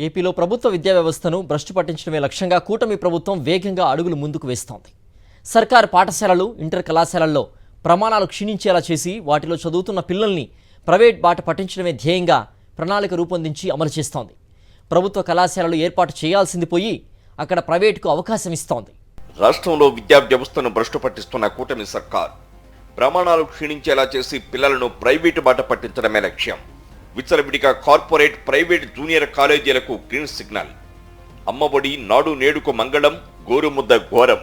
ఏపీలో ప్రభుత్వ విద్యా వ్యవస్థను భ్రష్టు పట్టించడమే లక్ష్యంగా కూటమి ప్రభుత్వం వేగంగా అడుగులు ముందుకు వేస్తోంది. సర్కారు పాఠశాలలు, ఇంటర్ కళాశాలల్లో ప్రమాణాలు క్షీణించేలా చేసి వాటిలో చదువుతున్న పిల్లల్ని ప్రైవేట్ బాట పట్టించడమే ధ్యేయంగా ప్రణాళిక రూపొందించి అమలు చేస్తోంది. ప్రభుత్వ కళాశాలలు ఏర్పాటు చేయాల్సింది పోయి అక్కడ ప్రైవేటుకు అవకాశం ఇస్తోంది. రాష్ట్రంలో విద్యా వ్యవస్థను భ్రష్టు పట్టిస్తున్న కూటమి సర్కార్ ప్రమాణాలు క్షీణించేలా చేసి పిల్లలను ప్రైవేటు బాట పట్టించడమే లక్ష్యం. విచ్చలవిడిగా కార్పొరేట్, ప్రైవేట్ జూనియర్ కాలేజీలకు గ్రీన్ సిగ్నల్. అమ్మఒడి, నాడు నేడుకు మంగళం, గోరుముద్ద ఘోరం.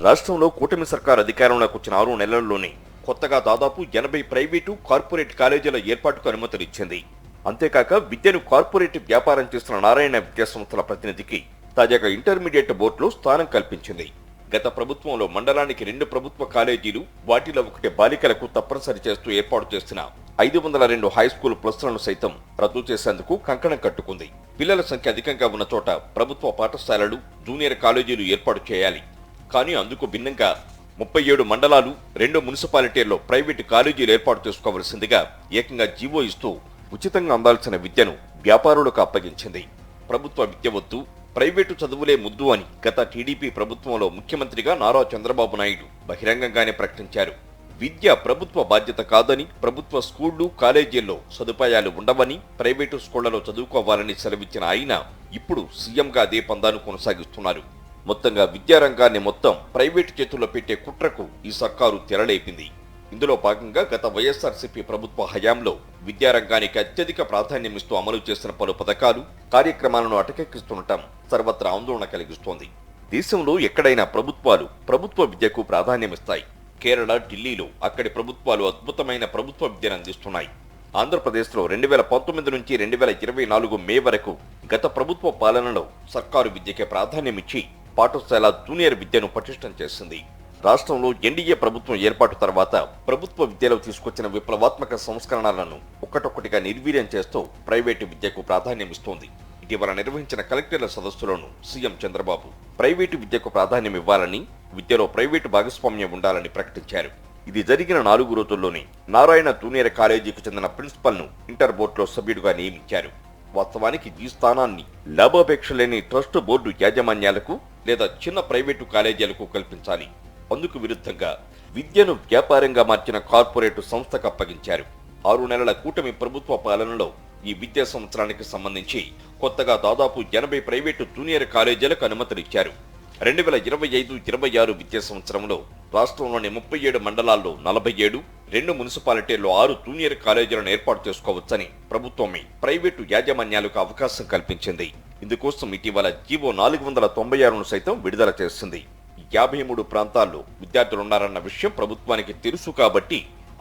రాష్ట్రంలో కూటమి సర్కార్ అధికారంలోకి వచ్చిన 6 నెలల్లోనే కొత్తగా దాదాపు 80 ప్రైవేటు, కార్పొరేట్ కాలేజీల ఏర్పాటుకు అనుమతులిచ్చింది. అంతేకాక విద్యను కార్పొరేట్ వ్యాపారం చేస్తున్న నారాయణ విద్యా సంస్థల ప్రతినిధికి తాజాగా ఇంటర్మీడియట్ బోర్డులో స్థానం కల్పించింది. గత ప్రభుత్వంలో మండలానికి 2 ప్రభుత్వ కాలేజీలు, వాటిలో 1 బాలికలకు తప్పనిసరి చేస్తూ ఏర్పాటు చేసిన 502 హైస్కూల్ ప్లస్లను సైతం రద్దు చేసేందుకు కంకణం కట్టుకుంది. పిల్లల సంఖ్య అధికంగా ఉన్న చోట ప్రభుత్వ పాఠశాలలు, జూనియర్ కాలేజీలు ఏర్పాటు చేయాలి. కానీ అందుకు భిన్నంగా 37 మండలాలు, 2 మున్సిపాలిటీల్లో ప్రైవేటు కాలేజీలు ఏర్పాటు చేసుకోవలసిందిగా ఏకంగా జీవో ఇస్తూ ఉచితంగా అందాల్సిన విద్యను వ్యాపారులకు అప్పగించింది. ప్రభుత్వ విద్య వద్దు, ప్రైవేటు చదువులే ముద్దు అని గత టీడీపీ ప్రభుత్వంలో ముఖ్యమంత్రిగా నారా చంద్రబాబు నాయుడు బహిరంగంగానే ప్రకటించారు. విద్య ప్రభుత్వ బాధ్యత కాదని, ప్రభుత్వ స్కూళ్లు, కాలేజీల్లో సదుపాయాలు ఉండవని, ప్రైవేటు స్కూళ్లలో చదువుకోవాలని సెలవిచ్చిన ఆయన ఇప్పుడు సీఎంగా అదే పందాను కొనసాగిస్తున్నారు. మొత్తంగా విద్యారంగాన్ని మొత్తం ప్రైవేటు చేతుల్లో పెట్టే కుట్రకు ఈ సర్కారు తెరలేపింది. ఇందులో భాగంగా గత వైఎస్ఆర్సీపీ ప్రభుత్వ హయాంలో విద్యారంగానికి అత్యధిక ప్రాధాన్యమిస్తూ అమలు చేసిన పలు పథకాలు, కార్యక్రమాలను అటకెక్కిస్తుండటం సర్వత్రా ఆందోళన కలిగిస్తోంది. దేశంలో ఎక్కడైనా ప్రభుత్వాలు ప్రభుత్వ విద్యకు ప్రాధాన్యమిస్తాయి. కేరళ, ఢిల్లీలో అక్కడి ప్రభుత్వాలు అద్భుతమైన ప్రభుత్వ విద్యను అందిస్తున్నాయి. ఆంధ్రప్రదేశ్లో 2019 నుంచి 2024 మే వరకు గత ప్రభుత్వ పాలనలో సర్కారు విద్యకే ప్రాధాన్యమిచ్చి పాఠశాల, జూనియర్ విద్యను పటిష్టం చేసింది. రాష్ట్రంలో ఎన్డీఏ ప్రభుత్వం ఏర్పాటు తర్వాత ప్రభుత్వ విద్యలో తీసుకొచ్చిన విప్లవాత్మక సంస్కరణలను ఒక్కటొక్కటిగా నిర్వీర్యం చేస్తూ ప్రైవేటు విద్యకు ప్రాధాన్యమిస్తోంది. ఇటీవల నిర్వహించిన కలెక్టర్ల సదస్సులోనూ సీఎం చంద్రబాబు ప్రైవేటు విద్యకు ప్రాధాన్యం ఇవ్వాలని, విద్యలో ప్రైవేటు భాగస్వామ్యం ఉండాలని ప్రకటించారు. ఇది జరిగిన 4 రోజుల్లోనే నారాయణ జూనియర్ కాలేజీకి చెందిన ప్రిన్సిపల్ ను ఇంటర్ బోర్డులో సభ్యుడిగా నియమించారు. వాస్తవానికి ఈ స్థానాన్ని లాభాపేక్ష లేని ట్రస్ట్ బోర్డు యాజమాన్యాలకు లేదా చిన్న ప్రైవేటు కాలేజీలకు కల్పించాలి. అందుకు విరుద్ధంగా విద్యను వ్యాపారంగా మార్చిన కార్పొరేటు సంస్థకు అప్పగించారు. 6 నెలల కూటమి ప్రభుత్వ పాలనలో ఈ విద్యా సంవత్సరానికి సంబంధించి కొత్తగా దాదాపు 80 ప్రైవేటు జూనియర్ కాలేజీలకు అనుమతులిచ్చారు. 2025-26 విద్యా సంవత్సరంలో రాష్ట్రంలోని 37 మండలాల్లో 47, 2 మున్సిపాలిటీల్లో 6 జూనియర్ కాలేజీలను ఏర్పాటు చేసుకోవచ్చని ప్రభుత్వమే ప్రైవేటు యాజమాన్యాలకు అవకాశం కల్పించింది. ఇందుకోసం ఇటీవల జీవో 496ను సైతం విడుదల చేసింది. 53 ప్రాంతాల్లో విద్యార్థులున్నారన్న విషయం ప్రభుత్వానికి తెలుసు కాబట్టి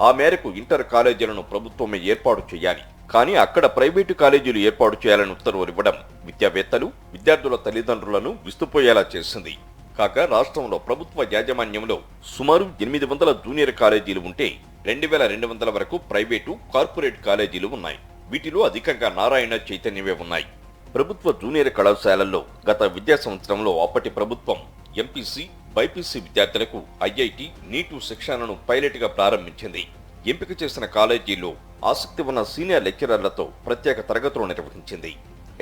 ఆ మేరకు ఇంటర్ కాలేజీలను ప్రభుత్వమే ఏర్పాటు చేయాలి. కానీ అక్కడ ప్రైవేటు కాలేజీలు ఏర్పాటు చేయాలని ఉత్తర్వులు ఇవ్వడం విద్యావేత్తలు, విద్యార్థుల తల్లిదండ్రులను విస్తుపోయేలా చేసింది. కాగా రాష్ట్రంలో ప్రభుత్వ యాజమాన్యంలో సుమారు 800 జూనియర్ కాలేజీలు ఉంటే 2200 వరకు ప్రైవేటు, కార్పొరేట్ కాలేజీలు ఉన్నాయి. వీటిలో అధికంగా నారాయణ, చైతన్యవే ఉన్నాయి. ప్రభుత్వ జూనియర్ కళాశాలల్లో గత విద్యా సంవత్సరంలో అప్పటి ప్రభుత్వం ఎంపీసీ, బైపీసీ విద్యార్థులకు ఐఐటి, నీటు శిక్షణను పైలట్గా ప్రారంభించింది. ఎంపిక చేసిన కాలేజీల్లో ఆసక్తి ఉన్న సీనియర్ లెక్చరర్లతో ప్రత్యేక తరగతులు నిర్వహించింది.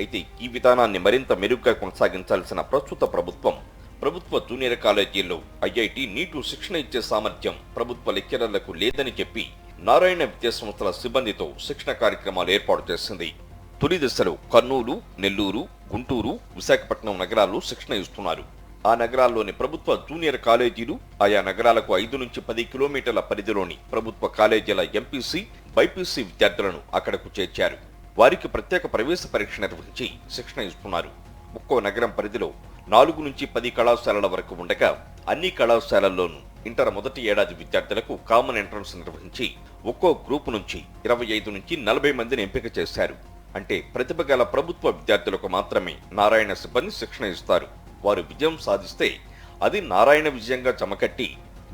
అయితే ఈ విధానాన్ని మరింత మెరుగ్గా కొనసాగించాల్సిన ప్రస్తుత ప్రభుత్వం ప్రభుత్వ జూనియర్ కాలేజీల్లో ఐఐటి, నీటు శిక్షణ ఇచ్చే సామర్థ్యం ప్రభుత్వ లెక్చరర్లకు లేదని చెప్పి నారాయణ విద్యా సంస్థల సిబ్బందితో శిక్షణ కార్యక్రమాలు ఏర్పాటు చేసింది. తొలి దశలో కర్నూలు, నెల్లూరు, గుంటూరు, విశాఖపట్నం నగరాల్లో శిక్షణ ఇస్తున్నారు. ఆ నగరాల్లోని ప్రభుత్వ జూనియర్ కాలేజీలు, ఆయా నగరాలకు 5 నుంచి 10 కిలోమీటర్ల పరిధిలోని ప్రభుత్వ కాలేజీల ఎంపీసీ, బైపీసీ విద్యార్థులను అక్కడకు చేర్చారు. వారికి ప్రత్యేక ప్రవేశ పరీక్ష నిర్వహించి శిక్షణ ఇస్తున్నారు. ఒక్కో నగరం పరిధిలో 4 నుంచి 10 కళాశాలల వరకు ఉండగా అన్ని కళాశాలల్లోనూ ఇంటర్ మొదటి ఏడాది విద్యార్థులకు కామన్ ఎంట్రన్స్ నిర్వహించి ఒక్కో గ్రూపు నుంచి 25 నుంచి 40 మందిని ఎంపిక చేశారు. అంటే ప్రతిభ గల ప్రభుత్వ విద్యార్థులకు మాత్రమే నారాయణ సిబ్బంది శిక్షణ ఇస్తారు. వారు విజయం సాధిస్తే అది నారాయణ విజయంగా జమకట్టి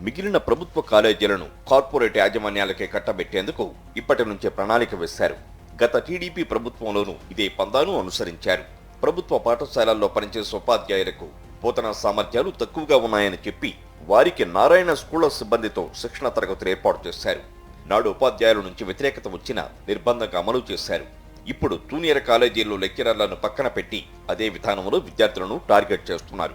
మిగిలిన ప్రభుత్వ కాలేజీలను కార్పొరేట్ యాజమాన్యాలకే కట్టబెట్టేందుకు ఇప్పటి నుంచే ప్రణాళిక వేశారు. గత టీడీపీ ప్రభుత్వంలోనూ ఇదే పందాను అనుసరించారు. ప్రభుత్వ పాఠశాలల్లో పనిచేసే ఉపాధ్యాయులకు బోధనా సామర్థ్యాలు తక్కువగా ఉన్నాయని చెప్పి వారికి నారాయణ స్కూళ్ల సిబ్బందితో శిక్షణ తరగతులు ఏర్పాటు చేశారు. నాడు ఉపాధ్యాయుల నుంచి వ్యతిరేకత వచ్చినా నిర్బంధంగా అమలు చేశారు. ఇప్పుడు జూనియర్ కాలేజీల్లో లెక్చరర్లను పక్కన పెట్టి అదే విధానంలో విద్యార్థులను టార్గెట్ చేస్తున్నారు.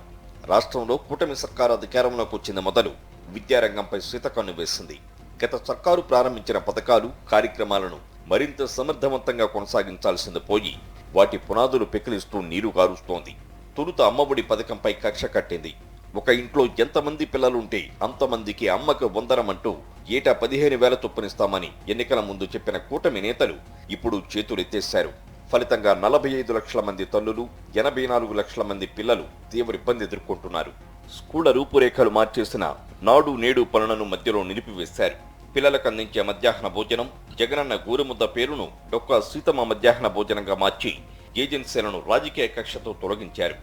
రాష్ట్రంలో కూటమి సర్కారు అధికారంలోకి వచ్చింది మొదలు విద్యారంగంపై శీతకన్ను వేసింది. గత సర్కారు ప్రారంభించిన పథకాలు, కార్యక్రమాలను మరింత సమర్థవంతంగా కొనసాగించాల్సింది పోయి వాటి పునాదులు పెకిలిస్తూ నీరు గారుస్తోంది. తొలుత అమ్మఒడి పథకంపై కక్ష కట్టింది. ఒక ఇంట్లో ఎంతమంది పిల్లలుంటే అంతమందికి అమ్మకు వందనమంటూ ఏటా 15,000 చొప్పునిస్తామని ఎన్నికల ముందు చెప్పిన కూటమి నేతలు ఇప్పుడు చేతులెత్తేశారు. ఫలితంగా 45 లక్షల మంది తల్లులు, 84 లక్షల మంది పిల్లలు తీవ్ర ఇబ్బంది ఎదుర్కొంటున్నారు. స్కూళ్ల రూపురేఖలు మార్చేసిన నాడు నేడు పనులను మధ్యలో నిలిపివేశారు. పిల్లలకు అందించే మధ్యాహ్న భోజనం, జగనన్న గోరుముద్ద పేరును డొక్కా సీతమ్మ మధ్యాహ్న భోజనంగా మార్చి ఏజెన్సీలను రాజకీయ కక్షతో తొలగించారు.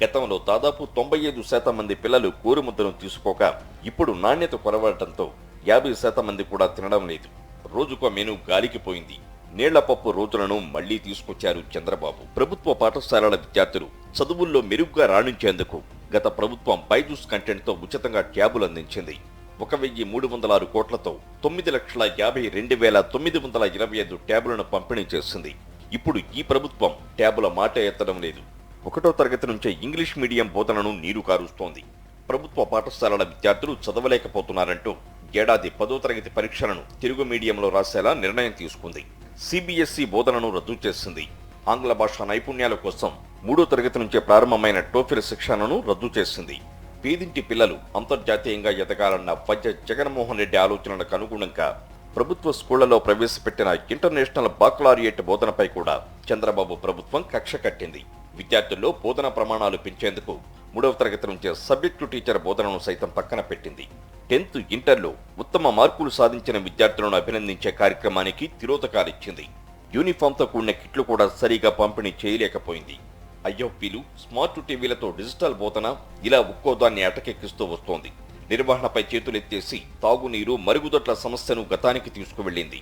గతంలో దాదాపు 95% మంది పిల్లలు గోరుముద్దను తీసుకోక ఇప్పుడు నాణ్యత కొరవడంతో 50% మంది కూడా తినడం లేదు. రోజుకో మెను గాలికిపోయింది. నీళ్ల పప్పు రోజులను మళ్లీ తీసుకొచ్చారు చంద్రబాబు. ప్రభుత్వ పాఠశాలల విద్యార్థులు చదువుల్లో మెరుగ్గా రాణించేందుకు గత ప్రభుత్వం బైజూస్ కంటెంట్తో ఉచితంగా ట్యాబులు అందించింది. 1,306 కోట్లతో 9,52,925 ట్యాబులను పంపిణీ చేసింది. ఇప్పుడు ఈ ప్రభుత్వం ట్యాబుల మాట ఎత్తడం లేదు. 1వ తరగతి నుంచే ఇంగ్లీష్ మీడియం బోధనను నీరు కారుస్తోంది. ప్రభుత్వ పాఠశాలల విద్యార్థులు చదవలేకపోతున్నారంటూ ఏడాది 10వ తరగతి పరీక్షలను తెలుగు మీడియంలో రాసేలా నిర్ణయం తీసుకుంది. సిబిఎస్ఈ బోధనను రద్దు చేసింది. ఆంగ్ల భాష నైపుణ్యాల కోసం 3వ తరగతి నుంచే ప్రారంభమైన టోఫెల్ శిక్షణను రద్దు చేసింది. పేదింటి పిల్లలు అంతర్జాతీయంగా ఎదగాలన్న వైద్య జగన్మోహన్ రెడ్డి ఆలోచనలకు అనుగుణంగా ప్రభుత్వ స్కూళ్లలో ప్రవేశపెట్టిన ఇంటర్నేషనల్ బాక్లారియట్ బోధనపై కూడా చంద్రబాబు ప్రభుత్వం కక్ష కట్టింది. విద్యార్థుల్లో బోధన ప్రమాణాలు పెంచేందుకు 3వ తరగతి నుంచే సబ్జెక్టు టీచర్ బోధనను సైతం పక్కన పెట్టింది. 10th, ఇంటర్లో ఉత్తమ మార్కులు సాధించిన విద్యార్థులను అభినందించే కార్యక్రమానికి తిరోధకాలిచ్చింది. యూనిఫామ్తో కూడిన కిట్లు కూడా సరిగా పంపిణీ చేయలేకపోయింది. ఐఎఫ్పీలు, స్మార్ట్ టీవీలతో డిజిటల్ బోధన ఇలా ఒక్కోదాన్ని అటకెక్కిస్తూ వస్తోంది. నిర్వహణపై చేతులెత్తేసి తాగునీరు, మరుగుదొడ్ల సమస్యను గతానికి తీసుకువెళ్లింది.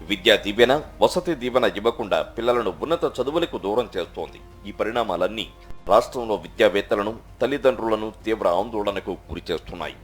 విద్యా దీవెన, వసతి దీవెన ఇవ్వకుండా పిల్లలను ఉన్నత చదువులకు దూరం చేస్తోంది. ఈ పరిణామాలన్నీ రాష్ట్రంలో విద్యావేత్తలను, తల్లిదండ్రులను తీవ్ర ఆందోళనకు గురిచేస్తున్నాయి.